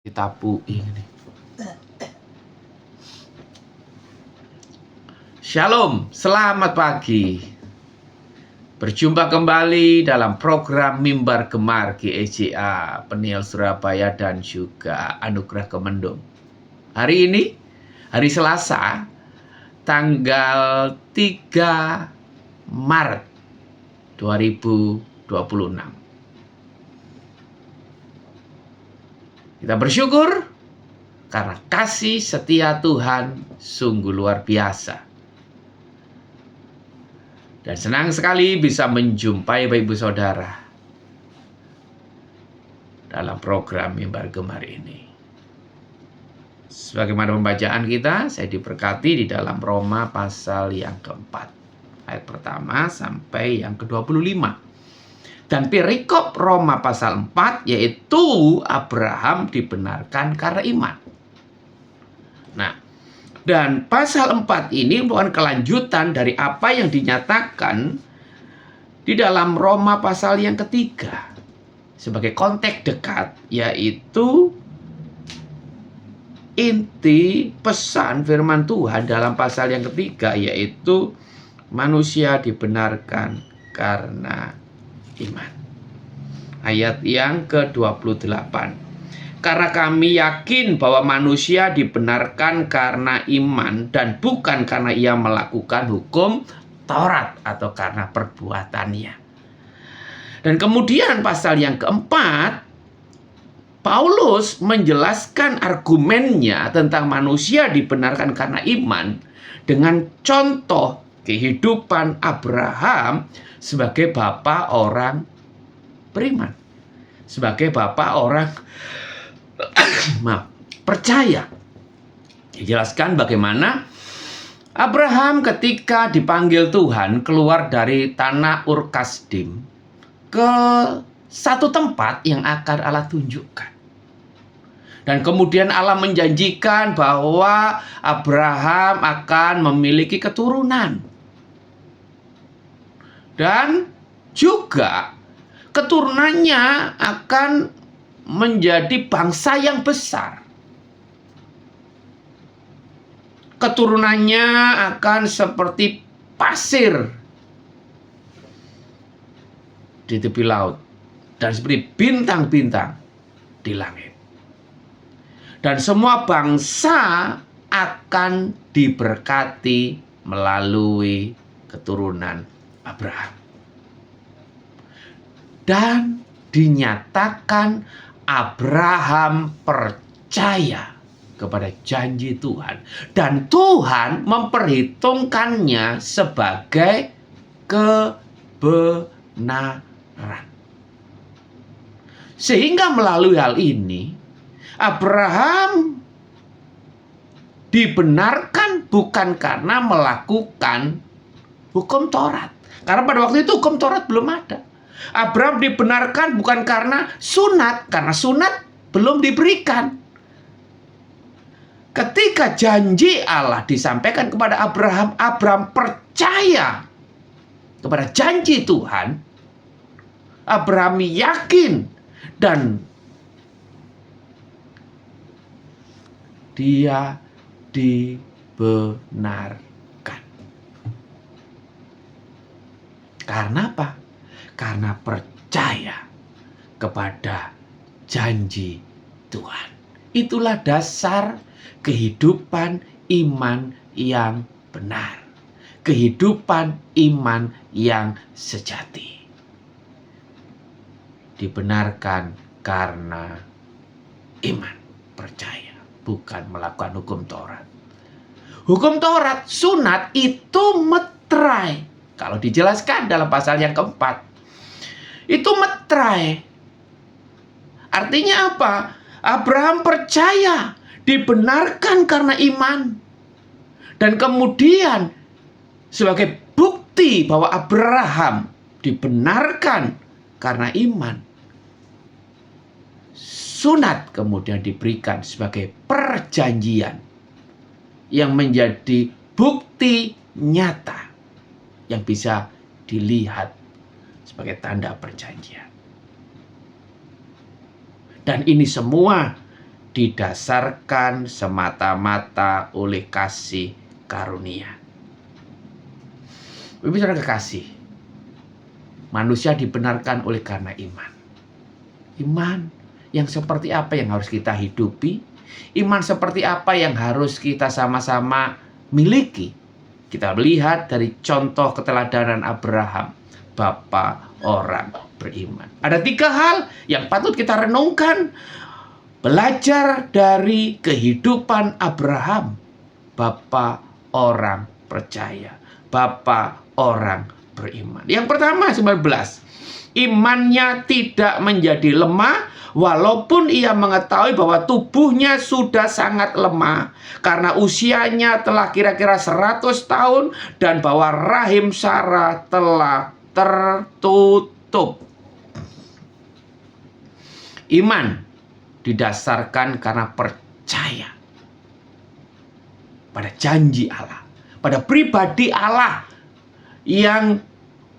Ditapuki ini. Shalom, selamat pagi. Berjumpa kembali dalam program Mimbar Gemar GEJA, Peniel Surabaya dan juga Anugerah Kemendung. Hari ini, hari Selasa, tanggal 3 Maret 2026. Kita bersyukur karena kasih setia Tuhan sungguh luar biasa. Dan senang sekali bisa menjumpai Bapak Ibu Saudara dalam program Mimbar Gemar ini. Sebagaimana pembacaan kita, saya diberkati di dalam Roma pasal yang keempat. Ayat pertama sampai yang ke-25. Dan perikop Roma pasal 4 yaitu Abraham dibenarkan karena iman. Nah, dan pasal 4 ini merupakan kelanjutan dari apa yang dinyatakan di dalam Roma pasal yang ketiga. Sebagai konteks dekat, yaitu inti pesan firman Tuhan dalam pasal yang ketiga, yaitu manusia dibenarkan karena iman. Ayat yang ke-28. Karena kami yakin bahwa manusia dibenarkan karena iman dan bukan karena ia melakukan hukum Taurat atau karena perbuatannya. Dan kemudian pasal yang keempat, Paulus menjelaskan argumennya tentang manusia dibenarkan karena iman dengan contoh kehidupan Abraham sebagai bapa orang beriman, sebagai bapa orang percaya. Dijelaskan bagaimana Abraham ketika dipanggil Tuhan keluar dari tanah Ur Kasdim ke satu tempat yang akan Allah tunjukkan. Dan kemudian Allah menjanjikan bahwa Abraham akan memiliki keturunan. Dan juga keturunannya akan menjadi bangsa yang besar. Keturunannya akan seperti pasir di tepi laut dan seperti bintang-bintang di langit. Dan semua bangsa akan diberkati melalui keturunan Abraham. Dan dinyatakan Abraham percaya kepada janji Tuhan. Dan Tuhan memperhitungkannya sebagai kebenaran. Sehingga melalui hal ini, Abraham dibenarkan bukan karena melakukan hukum Taurat. Karena pada waktu itu hukum Taurat belum ada. Abraham dibenarkan bukan karena sunat belum diberikan. Ketika janji Allah disampaikan kepada Abraham, Abraham percaya kepada janji Tuhan. Abraham yakin dan dia dibenarkan. Karena apa? Karena percaya kepada janji Tuhan. Itulah dasar kehidupan iman yang benar. Kehidupan iman yang sejati. Dibenarkan karena iman, percaya, bukan melakukan hukum Taurat. Hukum Taurat, sunat itu meterai. Kalau dijelaskan dalam pasal yang keempat, itu meterai. Artinya apa? Abraham percaya, dibenarkan karena iman. Dan kemudian sebagai bukti bahwa Abraham dibenarkan karena iman, sunat kemudian diberikan sebagai perjanjian yang menjadi bukti nyata yang bisa dilihat sebagai tanda perjanjian. Dan ini semua didasarkan semata-mata oleh kasih karunia. Bapak Saudara kekasih, manusia dibenarkan oleh karena iman. Iman yang seperti apa yang harus kita hidupi? Iman seperti apa yang harus kita sama-sama miliki? Kita melihat dari contoh keteladanan Abraham, bapa orang beriman. Ada 3 hal yang patut kita renungkan, belajar dari kehidupan Abraham, bapa orang percaya, bapa orang beriman. Yang pertama 19, imannya tidak menjadi lemah walaupun ia mengetahui bahwa tubuhnya sudah sangat lemah karena usianya telah kira-kira 100 tahun dan bahwa rahim Sarah telah tertutup. Iman didasarkan karena percaya pada janji Allah, pada pribadi Allah yang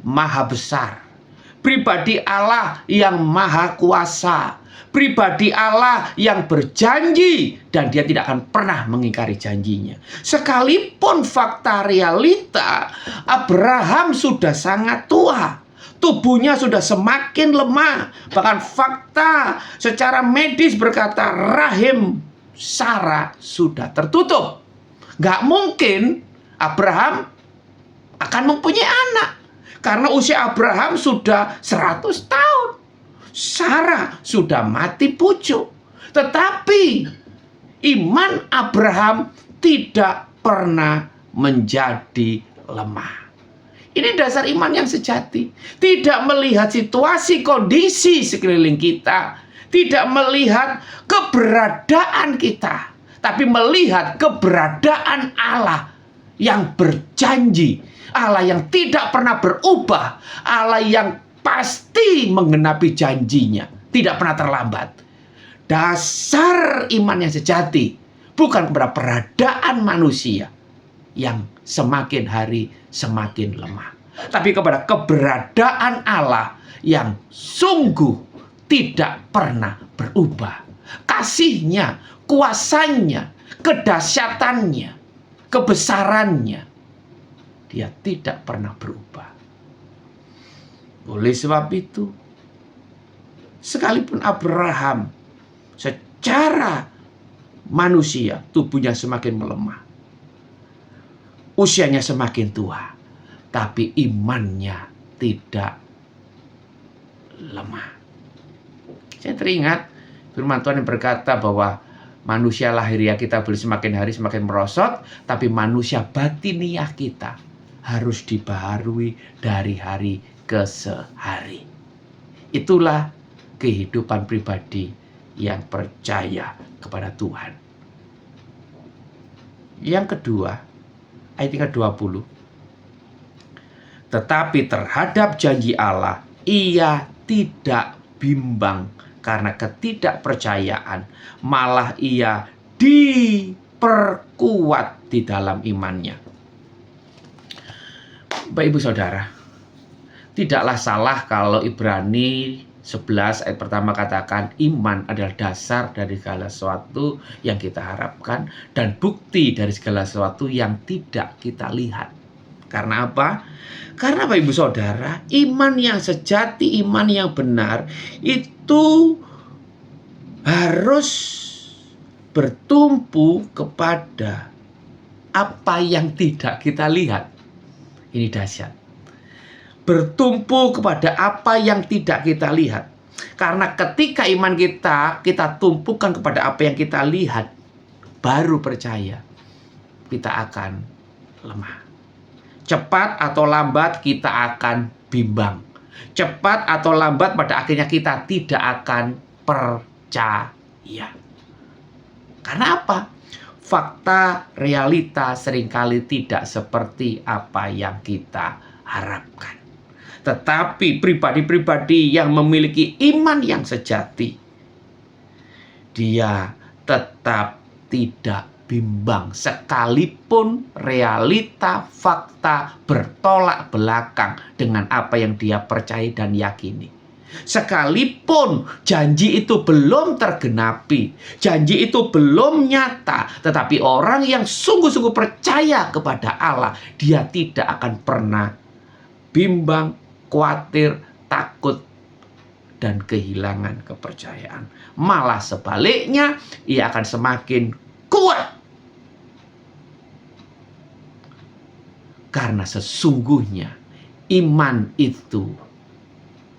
maha besar, pribadi Allah yang maha kuasa, pribadi Allah yang berjanji dan dia tidak akan pernah mengingkari janjinya. Sekalipun fakta realita Abraham sudah sangat tua, tubuhnya sudah semakin lemah, bahkan fakta secara medis berkata rahim Sarah sudah tertutup. Gak mungkin Abraham akan mempunyai anak karena usia Abraham sudah 100 tahun. Sarah sudah mati pucuk. Tetapi iman Abraham tidak pernah menjadi lemah. Ini dasar iman yang sejati. Tidak melihat situasi kondisi sekeliling kita, tidak melihat keberadaan kita, tapi melihat keberadaan Allah yang berjanji, Allah yang tidak pernah berubah, Allah yang pasti menggenapi janjinya, tidak pernah terlambat. Dasar iman yang sejati bukan kepada peradaan manusia yang semakin hari semakin lemah, tapi kepada keberadaan Allah yang sungguh tidak pernah berubah. Kasihnya, kuasanya, kedahsyatannya, kebesarannya, dia tidak pernah berubah. Oleh sebab itu, sekalipun Abraham secara manusia tubuhnya semakin melemah, usianya semakin tua, tapi imannya tidak lemah. Saya teringat firman Tuhan yang berkata bahwa manusia lahiriah kita boleh semakin hari semakin merosot, tapi manusia batiniah kita harus dibaharui dari hari ke sehari. Itulah kehidupan pribadi yang percaya kepada Tuhan. Yang kedua, ayat 20. Tetapi terhadap janji Allah, ia tidak bimbang karena ketidakpercayaan, malah ia diperkuat di dalam imannya. Bapak Ibu Saudara, tidaklah salah kalau Ibrani 11 ayat pertama katakan iman adalah dasar dari segala sesuatu yang kita harapkan dan bukti dari segala sesuatu yang tidak kita lihat. Karena apa? Karena Bapak Ibu Saudara, iman yang sejati, iman yang benar itu harus bertumpu kepada apa yang tidak kita lihat. Ini dahsyat. Bertumpu kepada apa yang tidak kita lihat. Karena ketika iman kita tumpukan kepada apa yang kita lihat, baru percaya, kita akan lemah. Cepat atau lambat kita akan bimbang. Cepat atau lambat pada akhirnya kita tidak akan percaya. Karena apa? Fakta realita seringkali tidak seperti apa yang kita harapkan. Tetapi pribadi-pribadi yang memiliki iman yang sejati, dia tetap tidak bimbang sekalipun realita fakta bertolak belakang dengan apa yang dia percaya dan yakini. Sekalipun janji itu belum tergenapi, janji itu belum nyata, tetapi orang yang sungguh-sungguh percaya kepada Allah, dia tidak akan pernah bimbang, khawatir, takut, dan kehilangan kepercayaan. Malah sebaliknya, ia akan semakin kuat. Karena sesungguhnya iman itu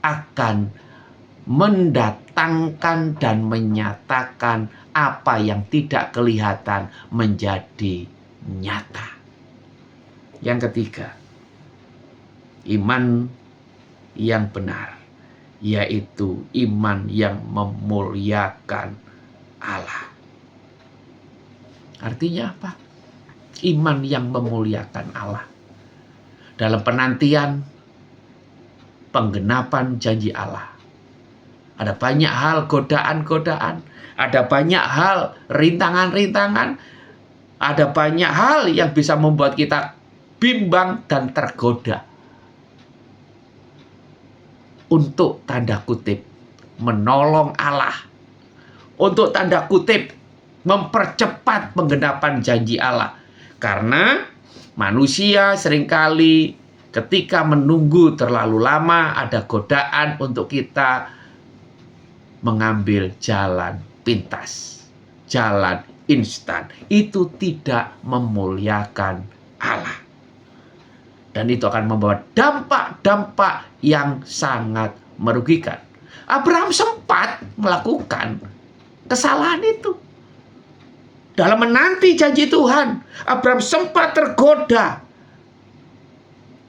akan mendatangkan dan menyatakan apa yang tidak kelihatan menjadi nyata. Yang ketiga, iman yang benar, yaitu iman yang memuliakan Allah. Artinya apa? Iman yang memuliakan Allah. Dalam penantian penggenapan janji Allah, ada banyak hal godaan-godaan, ada banyak hal rintangan-rintangan, ada banyak hal yang bisa membuat kita bimbang dan tergoda untuk tanda kutip menolong Allah, untuk tanda kutip mempercepat penggenapan janji Allah. Karena manusia seringkali ketika menunggu terlalu lama, ada godaan untuk kita mengambil jalan pintas, jalan instan. Itu tidak memuliakan Allah. Dan itu akan membawa dampak-dampak yang sangat merugikan. Abraham sempat melakukan kesalahan itu. Dalam menanti janji Tuhan, Abraham sempat tergoda.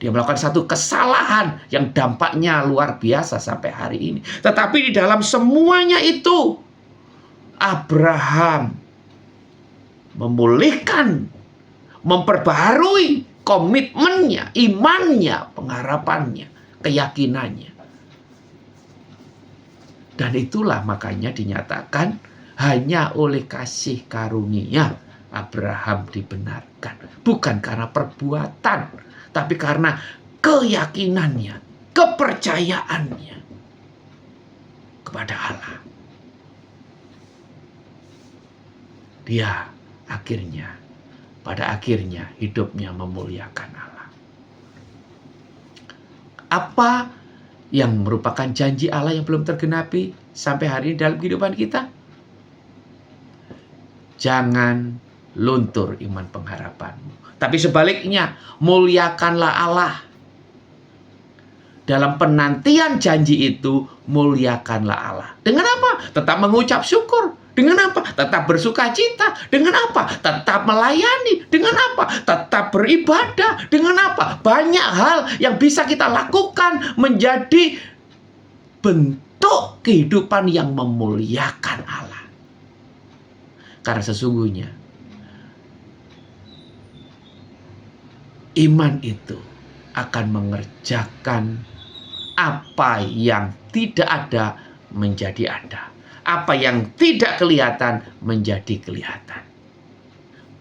Dia melakukan satu kesalahan yang dampaknya luar biasa sampai hari ini. Tetapi di dalam semuanya itu, Abraham memulihkan, memperbaharui komitmennya, imannya, pengharapannya, keyakinannya. Dan itulah makanya dinyatakan hanya oleh kasih karunia Abraham dibenarkan. Bukan karena perbuatan, tapi karena keyakinannya, kepercayaannya kepada Allah. Dia pada akhirnya hidupnya memuliakan Allah. Apa yang merupakan janji Allah yang belum tergenapi sampai hari ini dalam kehidupan kita? Jangan luntur iman pengharapanmu. Tapi sebaliknya, muliakanlah Allah. Dalam penantian janji itu, muliakanlah Allah. Dengan apa? Tetap mengucap syukur. Dengan apa? Tetap bersuka cita. Dengan apa? Tetap melayani. Dengan apa? Tetap beribadah. Dengan apa? Banyak hal yang bisa kita lakukan menjadi bentuk kehidupan yang memuliakan Allah. Karena sesungguhnya iman itu akan mengerjakan apa yang tidak ada menjadi ada. Apa yang tidak kelihatan menjadi kelihatan.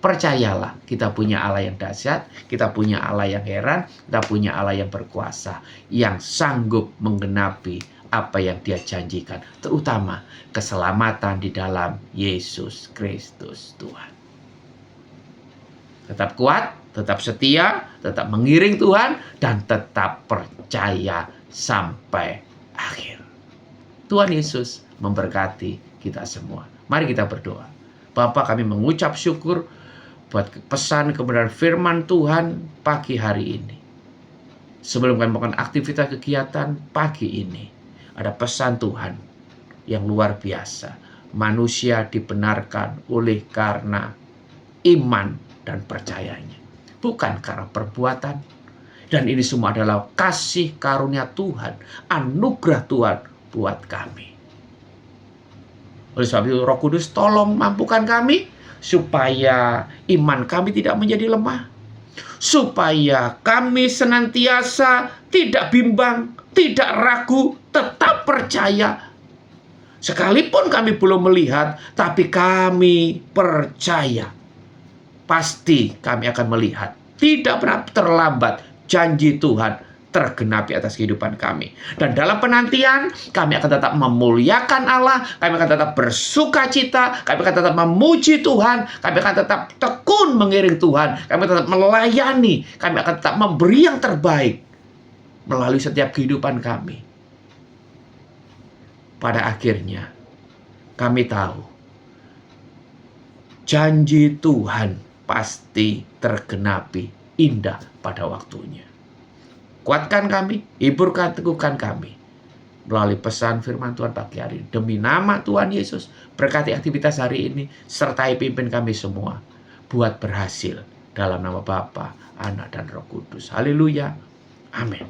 Percayalah, kita punya Allah yang dahsyat, kita punya Allah yang heran, kita punya Allah yang berkuasa, yang sanggup menggenapi apa yang Dia janjikan, terutama keselamatan di dalam Yesus Kristus Tuhan. Tetap kuat, tetap setia, tetap mengiring Tuhan, dan tetap percaya sampai akhir. Tuhan Yesus memberkati kita semua. Mari kita berdoa. Bapa, kami mengucap syukur buat pesan kebenaran firman Tuhan pagi hari ini. Sebelum kami melakukan aktivitas kegiatan pagi ini, ada pesan Tuhan yang luar biasa. Manusia dibenarkan oleh karena iman dan percayanya, bukan karena perbuatan. Dan ini semua adalah kasih karunia Tuhan, anugerah Tuhan buat kami. Oleh sebab itu, Roh Kudus tolong mampukan kami supaya iman kami tidak menjadi lemah, supaya kami senantiasa tidak bimbang, tidak ragu, tetap percaya. Sekalipun kami belum melihat, tapi kami percaya. Pasti kami akan melihat. Tidak pernah terlambat janji Tuhan tergenapi atas kehidupan kami. Dan dalam penantian, kami akan tetap memuliakan Allah, kami akan tetap bersuka cita, kami akan tetap memuji Tuhan, kami akan tetap tekun mengiring Tuhan, kami akan tetap melayani, kami akan tetap memberi yang terbaik melalui setiap kehidupan kami. Pada akhirnya, kami tahu janji Tuhan pasti tergenapi indah pada waktunya. Kuatkan kami, hiburkan, teguhkan kami melalui pesan firman Tuhan pagi hari ini. Demi nama Tuhan Yesus, berkati aktivitas hari ini, sertai pimpin kami semua buat berhasil dalam nama Bapa, Anak, dan Roh Kudus. Haleluya. Amin.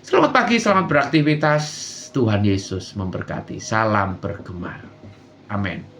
Selamat pagi, selamat beraktivitas. Tuhan Yesus memberkati. Salam bergemar. Amin.